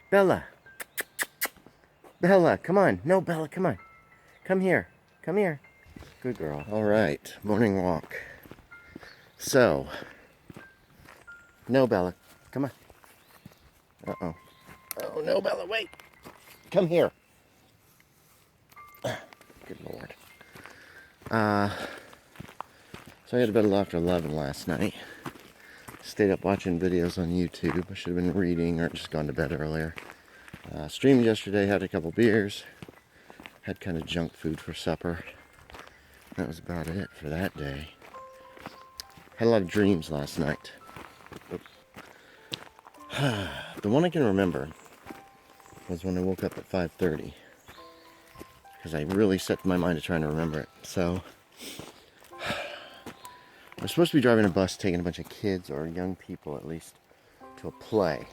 Bella. Bella, come on. No, Bella, come on. Come here. Come here. Good girl. All right, morning walk. So, no, Bella, come on. Uh-oh. Oh, no, Bella, wait. Come here. Good Lord. So I had to bed a little after 11 last night. Stayed up watching videos on YouTube. I should have been reading or just gone to bed earlier. Streamed yesterday, had a couple beers. Had kind of junk food for supper. That was about it for that day. Had a lot of dreams last night. The one I can remember was when I woke up at 5:30. Because I really set my mind to trying to remember it. So, I was supposed to be driving a bus taking a bunch of kids, or young people at least, to a play.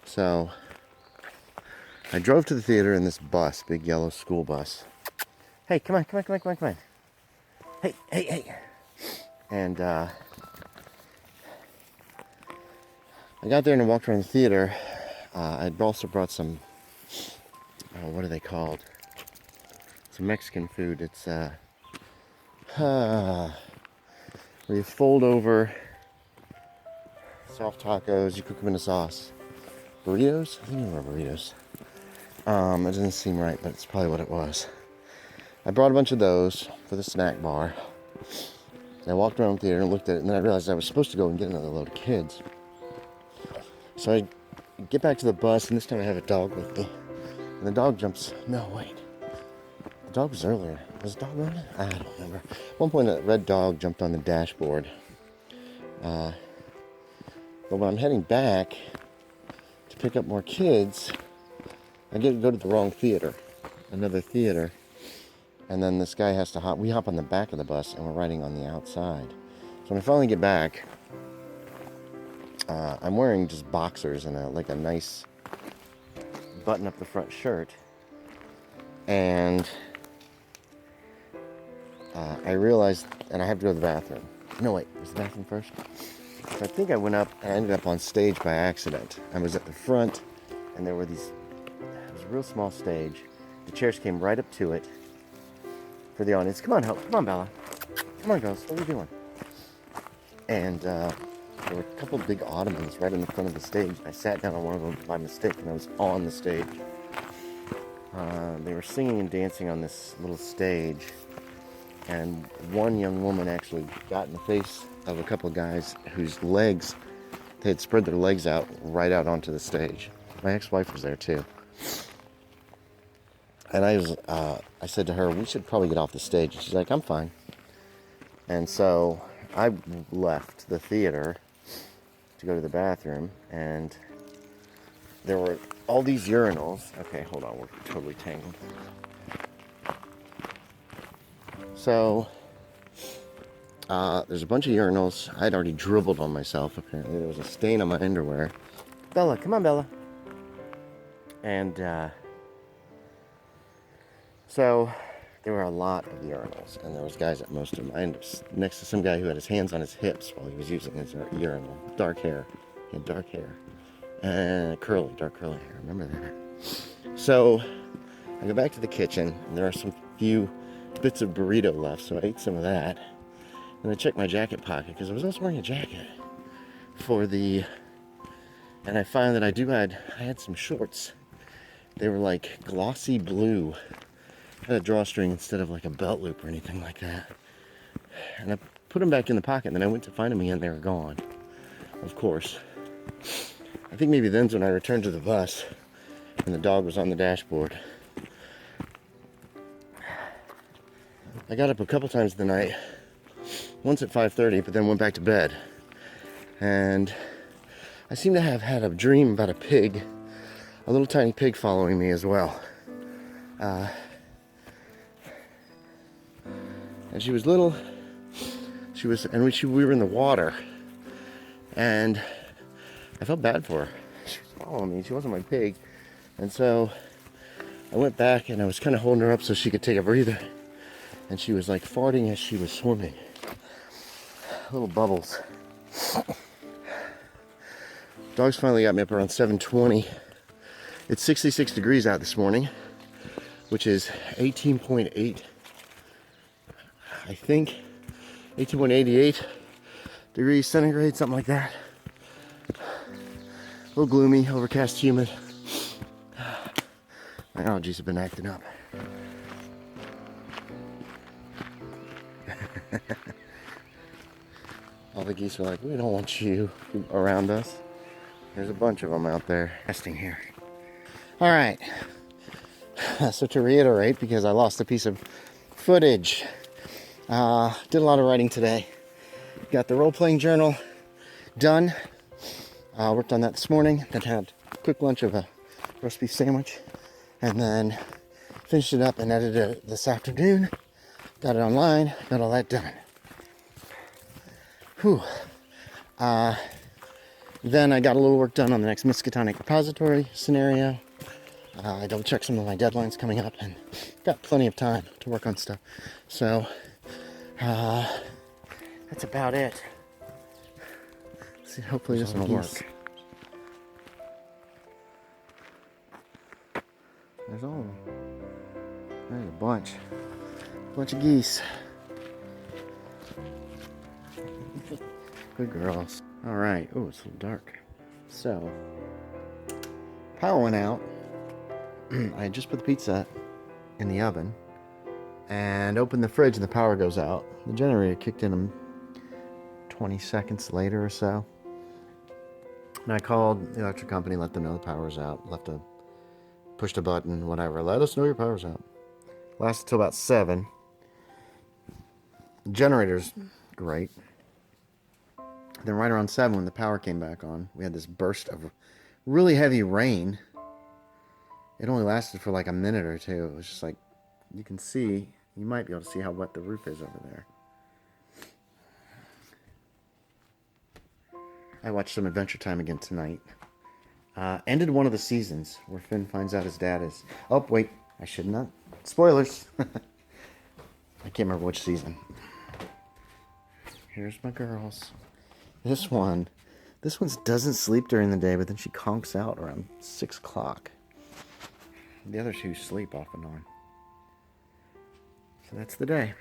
So, I drove to the theater in this bus, big yellow school bus. Hey, come on, come on, come on, come on, come on. Hey, hey, hey. And, I got there and I walked around the theater. I'd also brought some, what are they called? Some Mexican food. It's, where you fold over soft tacos, you cook them in a sauce. Burritos? I think they were burritos. It doesn't seem right, but it's probably what it was. I brought a bunch of those for the snack bar. I walked around the theater and looked at it, and then I realized I was supposed to go and get another load of kids. So I get back to the bus, and this time I have a dog with me. And the dog jumps. No, wait. The dog was earlier. Was the dog running? I don't remember. At one point, a red dog jumped on the dashboard. But when I'm heading back to pick up more kids, I get to go to the wrong theater. Another theater. And then this guy has to hop. We hop on the back of the bus, and we're riding on the outside. So when I finally get back, I'm wearing just boxers and a nice button up the front shirt. And I realized, and I have to go to the bathroom. No, wait, was the bathroom first? So I think I went up and I ended up on stage by accident. I was at the front, and there were these, it was a real small stage. The chairs came right up to it for the audience. Come on, come on, Bella. Come on, girls, what are you doing? And there were a couple of big ottomans right in the front of the stage. I sat down on one of them by mistake, and I was on the stage. They were singing and dancing on this little stage, and one young woman actually got in the face of a couple of guys whose legs, they had spread their legs out right out onto the stage. My ex-wife was there too. And I said to her, we should probably get off the stage. And she's like, I'm fine. And so I left the theater to go to the bathroom, and there were all these urinals. Okay, hold on, we're totally tangled. So, there's a bunch of urinals. I'd already dribbled on myself, apparently. There was a stain on my underwear. Bella, come on, Bella. And, so there were a lot of urinals, and there was guys at most of them. I ended up next to some guy who had his hands on his hips while he was using his urinal. Dark hair. He had dark hair. And dark curly hair. Remember that. So I go back to the kitchen, and there are some few bits of burrito left, so I ate some of that. And I checked my jacket pocket, because I was also wearing a jacket and I found that I had some shorts. They were like glossy blue. I had a drawstring instead of like a belt loop or anything like that. And I put them back in the pocket, and then I went to find them again, they were gone. Of course. I think maybe then's when I returned to the bus, and the dog was on the dashboard. I got up a couple times the night, once at 5:30, but then went back to bed. And I seem to have had a dream about a pig, a little tiny pig following me as well. And she was little. We were in the water, and I felt bad for her. She was following me. She wasn't my pig, and so I went back and I was kind of holding her up so she could take a breather. And she was like farting as she was swimming. Little bubbles. Dogs finally got me up around 7:20. It's 66 degrees out this morning, which is 18.8, I think, 18.88 degrees centigrade, something like that. A little gloomy, overcast, humid. My allergies have been acting up. All the geese are like, we don't want you around us. There's a bunch of them out there nesting here. All right. So to reiterate, because I lost a piece of footage, did a lot of writing today. Got the role-playing journal done. Worked on that this morning. Then had a quick lunch of a roast beef sandwich. And then finished it up and edited it this afternoon. Got it online. Got all that done. Whew. Then I got a little work done on the next Miskatonic repository scenario. I double checked some of my deadlines coming up and got plenty of time to work on stuff. So, that's about it. See, hopefully this will work. There's all of them. There's a bunch of geese. Good girls. All right. Oh, it's a little dark. So, power went out. I had just put the pizza in the oven and opened the fridge, and the power goes out. The generator kicked in 20 seconds later or so. And I called the electric company, let them know the power was out. Pushed a button, whatever. Let us know your power's out. Lasted till about 7. The generator's great. Then right around 7, when the power came back on, we had this burst of really heavy rain. It only lasted for like a minute or two. It was just like, you can see, you might be able to see how wet the roof is over there. I watched some Adventure Time again tonight. Ended one of the seasons where Finn finds out his dad is... Oh, wait, I should not. Spoilers. I can't remember which season. Here's my girls. This one doesn't sleep during the day, but then she conks out around 6 o'clock. The other two sleep off and on. So that's the day.